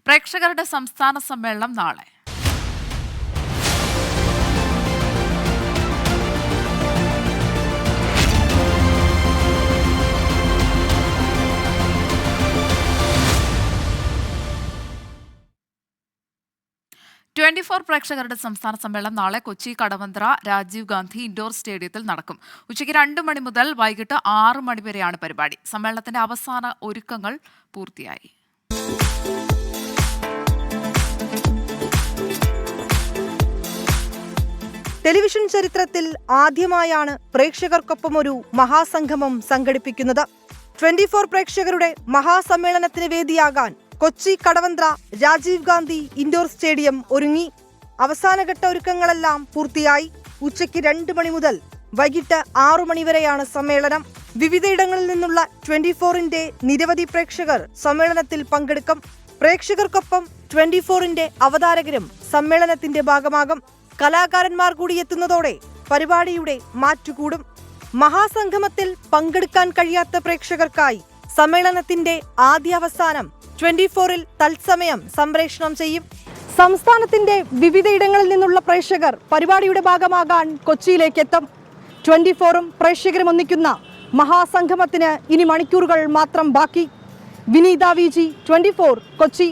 പ്രേക്ഷകരുടെ സംസ്ഥാന സമ്മേളനം നാളെ. പ്രേക്ഷകരുടെ സംസ്ഥാന സമ്മേളനം നാളെ കൊച്ചി കടവന്ത്ര രാജീവ് ഗാന്ധി ഇൻഡോർ സ്റ്റേഡിയത്തിൽ നടക്കും. ഉച്ചയ്ക്ക് 2 മണി മുതൽ വൈകിട്ട് 6 മണി വരെയാണ് പരിപാടി. സമ്മേളനത്തിന്റെ അവസാന ഒരുക്കങ്ങൾ പൂർത്തിയായി. ടെലിവിഷൻ ചരിത്രത്തിൽ ആദ്യമായാണ് പ്രേക്ഷകർക്കൊപ്പം ഒരു മഹാസംഗമം സംഘടിപ്പിക്കുന്നത്. 24 പ്രേക്ഷകരുടെ മഹാസമ്മേളനത്തിന് വേദിയാകാൻ കൊച്ചി കടവന്ത്ര രാജീവ് ഗാന്ധി ഇൻഡോർ സ്റ്റേഡിയം ഒരുങ്ങി. അവസാനഘട്ട ഒരുക്കങ്ങളെല്ലാം പൂർത്തിയായി. ഉച്ചയ്ക്ക് 2 മണി മുതൽ വൈകിട്ട് 6 മണി വരെയാണ് സമ്മേളനം. വിവിധയിടങ്ങളിൽ നിന്നുള്ള 24-ന്റെ നിരവധി പ്രേക്ഷകർ സമ്മേളനത്തിൽ പങ്കെടുക്കും. പ്രേക്ഷകർക്കൊപ്പം 24-ന്റെ അവതാരകരും സമ്മേളനത്തിന്റെ ഭാഗമാകും. കലാകാരന്മാർ കൂടി എത്തുന്നതോടെ പരിപാടിയുടെ മാറ്റുകൂടും. മഹാസംഗമത്തിൽ പങ്കെടുക്കാൻ കഴിയാത്ത പ്രേക്ഷകർക്കായി സമ്മേളനത്തിന്റെ ആദ്യാവസാനം 24-ൽ തത്സമയം സംപ്രേഷണം ചെയ്യും. സംസ്ഥാനത്തിന്റെ വിവിധയിടങ്ങളിൽ നിന്നുള്ള പ്രേക്ഷകർ പരിപാടിയുടെ ഭാഗമാകാൻ കൊച്ചിയിലേക്ക് എത്തും. 24-ഉം പ്രേക്ഷകരും ഒന്നിക്കുന്ന മഹാസംഗമത്തിന് ഇനി മണിക്കൂറുകൾ മാത്രം ബാക്കി. വിനീത VG, 24, കൊച്ചി.